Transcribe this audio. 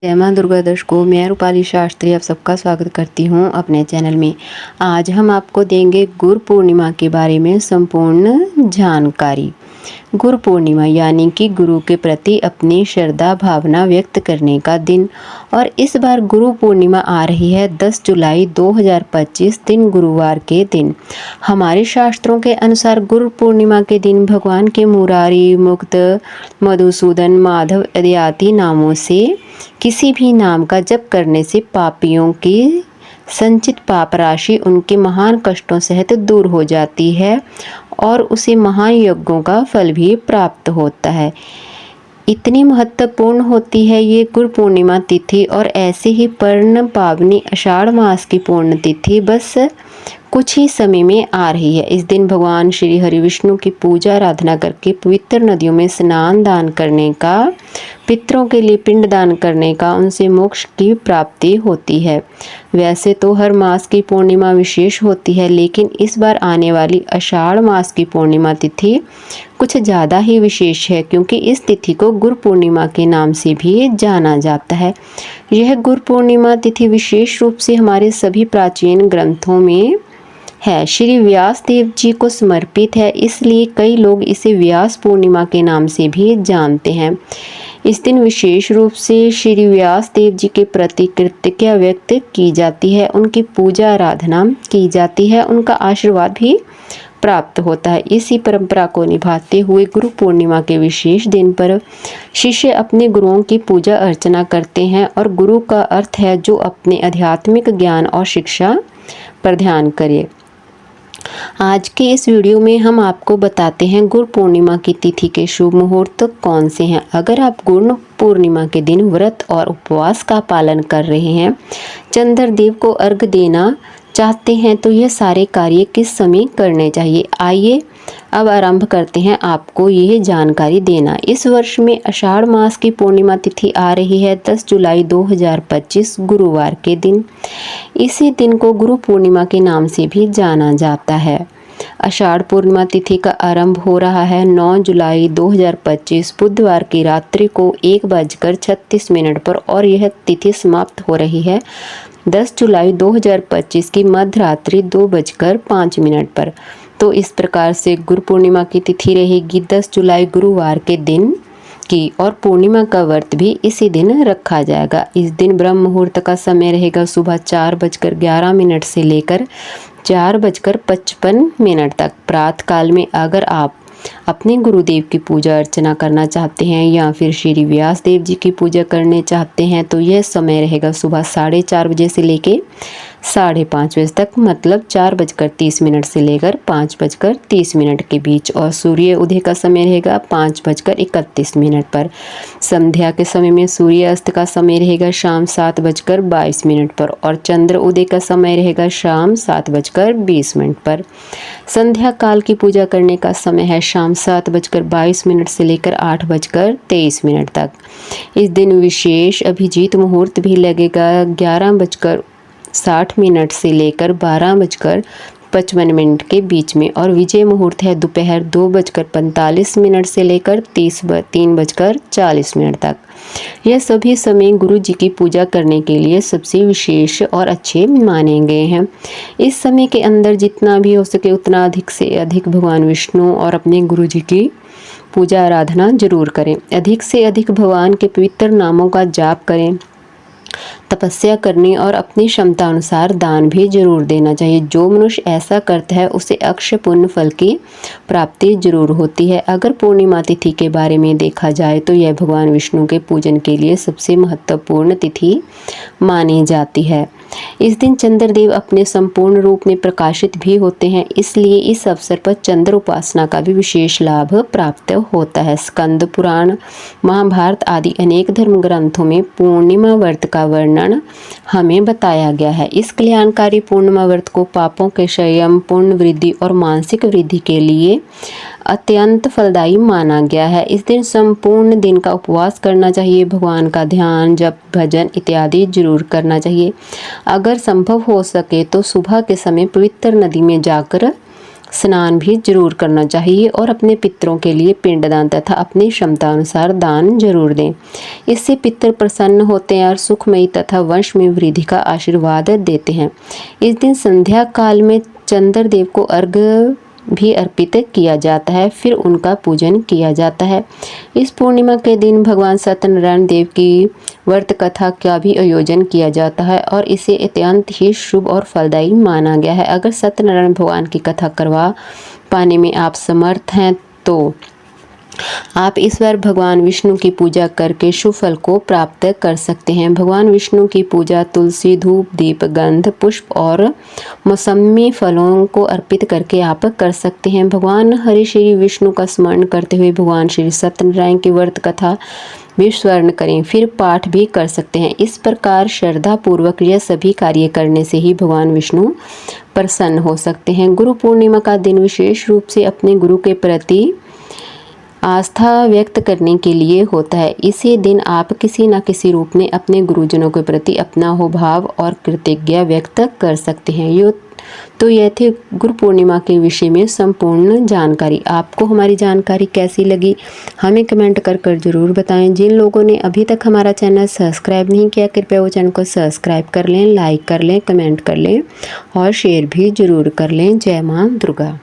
जय माँ दुर्गा दर्शकों, मैं रूपाली शास्त्री आप सबका स्वागत करती हूँ अपने चैनल में। आज हम आपको देंगे गुरु पूर्णिमा के बारे में संपूर्ण जानकारी। गुरु पूर्णिमा यानी कि गुरु के प्रति अपनी श्रद्धा भावना व्यक्त करने का दिन। और इस बार गुरु पूर्णिमा आ रही है 10 जुलाई 2025 दिन गुरुवार के दिन। हमारे शास्त्रों के अनुसार गुरु पूर्णिमा के दिन भगवान के मुरारी, मुक्त, मधुसूदन, माधव इत्यादि नामों से किसी भी नाम का जप करने से पापियों की संचित पाप राशि उनके महान कष्टों सहित दूर हो जाती है और उसे महान यज्ञों का फल भी प्राप्त होता है। इतनी महत्वपूर्ण होती है ये गुरु पूर्णिमा तिथि। और ऐसे ही पर्ण पावनी आषाढ़ मास की पूर्ण तिथि बस कुछ ही समय में आ रही है। इस दिन भगवान श्री हरि विष्णु की पूजा आराधना करके पवित्र नदियों में स्नान दान करने का, पितरों के लिए पिंड दान करने का, उनसे मोक्ष की प्राप्ति होती है। वैसे तो हर मास की पूर्णिमा विशेष होती है, लेकिन इस बार आने वाली आषाढ़ मास की पूर्णिमा तिथि कुछ ज़्यादा ही विशेष है, क्योंकि इस तिथि को गुरु पूर्णिमा के नाम से भी जाना जाता है। यह गुरु पूर्णिमा तिथि विशेष रूप से हमारे सभी प्राचीन ग्रंथों में है, श्री व्यास देव जी को समर्पित है, इसलिए कई लोग इसे व्यास पूर्णिमा के नाम से भी जानते हैं। इस दिन विशेष रूप से श्री व्यास देव जी के प्रति कृतज्ञता व्यक्त की जाती है, उनकी पूजा आराधना की जाती है, उनका आशीर्वाद भी प्राप्त होता है। इसी परंपरा को निभाते हुए गुरु पूर्णिमा के विशेष दिन पर शिष्य अपने गुरुओं की पूजा अर्चना करते हैं। और गुरु का अर्थ है जो अपने आध्यात्मिक ज्ञान और शिक्षा पर ध्यान करे। आज के इस वीडियो में हम आपको बताते हैं गुरु पूर्णिमा की तिथि के शुभ मुहूर्त कौन से हैं। अगर आप गुरु पूर्णिमा के दिन व्रत और उपवास का पालन कर रहे हैं, चंद्रदेव को अर्घ देना चाहते हैं, तो यह सारे कार्य किस समय करने चाहिए, आइए अब आरंभ करते हैं आपको यह जानकारी देना। इस वर्ष में आषाढ़ मास की पूर्णिमा तिथि आ रही है 10 जुलाई 2025 गुरुवार के दिन। इसी दिन को गुरु पूर्णिमा के नाम से भी जाना जाता है। आषाढ़ पूर्णिमा तिथि का आरंभ हो रहा है 9 जुलाई 2025 बुधवार की रात्रि को 1:36 पर और यह तिथि समाप्त हो रही है 10 जुलाई 2025 की मध्य रात्रि 2:05 पर। तो इस प्रकार से गुरु पूर्णिमा की तिथि रहेगी 10 जुलाई गुरुवार के दिन की, और पूर्णिमा का व्रत भी इसी दिन रखा जाएगा। इस दिन ब्रह्म मुहूर्त का समय रहेगा सुबह 4:11 से लेकर 4:55 तक। प्रातः काल में अगर आप अपने गुरुदेव की पूजा अर्चना करना चाहते हैं या फिर श्री व्यास देव जी की पूजा करने चाहते हैं, तो यह समय रहेगा सुबह 4:30 बजे से लेकर 5:30 बजे तक, मतलब 4:30 से लेकर 5:30 के बीच। और सूर्य उदय का समय रहेगा 5:31 पर। संध्या के समय में सूर्य अस्त का समय रहेगा शाम 7:22 पर और चंद्र उदय का समय रहेगा शाम 7:20 पर। संध्या काल की पूजा करने का समय है शाम 7:22 से लेकर 8:23 तक। इस दिन विशेष अभिजीत मुहूर्त भी लगेगा 11:60 से लेकर 12:55 के बीच में। और विजय मुहूर्त है दोपहर 2:45 से लेकर 3:40 तक। यह सभी समय गुरु जी की पूजा करने के लिए सबसे विशेष और अच्छे माने गए हैं। इस समय के अंदर जितना भी हो सके उतना अधिक से अधिक भगवान विष्णु और अपने गुरु जी की पूजा आराधना जरूर करें। अधिक से अधिक भगवान के पवित्र नामों का जाप करें, तपस्या करनी और अपनी क्षमता अनुसार दान भी जरूर देना चाहिए। जो मनुष्य ऐसा करता है उसे अक्षय पुण्य फल की प्राप्ति जरूर होती है। अगर पूर्णिमा तिथि के बारे में देखा जाए तो यह भगवान विष्णु के पूजन के लिए सबसे महत्वपूर्ण तिथि मानी जाती है। इस दिन चंद्रदेव अपने संपूर्ण रूप में प्रकाशित भी होते हैं, इसलिए इस अवसर पर चंद्र उपासना का भी विशेष लाभ प्राप्त होता है। स्कंद पुराण, महाभारत आदि अनेक धर्म ग्रंथों में पूर्णिमा व्रत का वर्णन हमें बताया गया है। इस कल्याणकारी पूर्णिमा व्रत को पापों के संयम, पुण्य वृद्धि और मानसिक वृद्धि के लिए अत्यंत फलदायी माना गया है। इस दिन संपूर्ण दिन का उपवास करना चाहिए, भगवान का ध्यान, जप, भजन इत्यादि जरूर करना चाहिए। अगर संभव हो सके तो सुबह के समय पवित्र नदी में जाकर स्नान भी जरूर करना चाहिए और अपने पितरों के लिए पिंडदान तथा अपनी क्षमता अनुसार दान जरूर दें। इससे पितर प्रसन्न होते हैं और सुखमयी तथा वंश में वृद्धि का आशीर्वाद देते हैं। इस दिन संध्या काल में चंद्रदेव को अर्घ्य भी अर्पित किया जाता है, फिर उनका पूजन किया जाता है। इस पूर्णिमा के दिन भगवान सत्यनारायण देव की व्रत कथा का भी आयोजन किया जाता है और इसे अत्यंत ही शुभ और फलदायी माना गया है। अगर सत्यनारायण भगवान की कथा करवा पाने में आप समर्थ हैं तो आप इस बार भगवान विष्णु की पूजा करके शुभ फल को प्राप्त कर सकते हैं। भगवान विष्णु की पूजा तुलसी, धूप, दीप, गंध, पुष्प और मौसमी फलों को अर्पित करके आप कर सकते हैं। भगवान हरि श्री विष्णु का स्मरण करते हुए भगवान श्री सत्यनारायण की व्रत कथा भी स्मरण करें, फिर पाठ भी कर सकते हैं। इस प्रकार श्रद्धा पूर्वक यह सभी कार्य करने से ही भगवान विष्णु प्रसन्न हो सकते हैं। गुरु पूर्णिमा का दिन विशेष रूप से अपने गुरु के प्रति आस्था व्यक्त करने के लिए होता है। इसी दिन आप किसी न किसी रूप में अपने गुरुजनों के प्रति अपना हो भाव और कृतज्ञता व्यक्त कर सकते हैं। यह थी गुरु पूर्णिमा के विषय में संपूर्ण जानकारी। आपको हमारी जानकारी कैसी लगी हमें कमेंट कर जरूर बताएं। जिन लोगों ने अभी तक हमारा चैनल सब्सक्राइब नहीं किया कृपया वो चैनल को सब्सक्राइब कर लें, लाइक कर लें, कमेंट कर लें और शेयर भी जरूर कर लें। जय मां दुर्गा।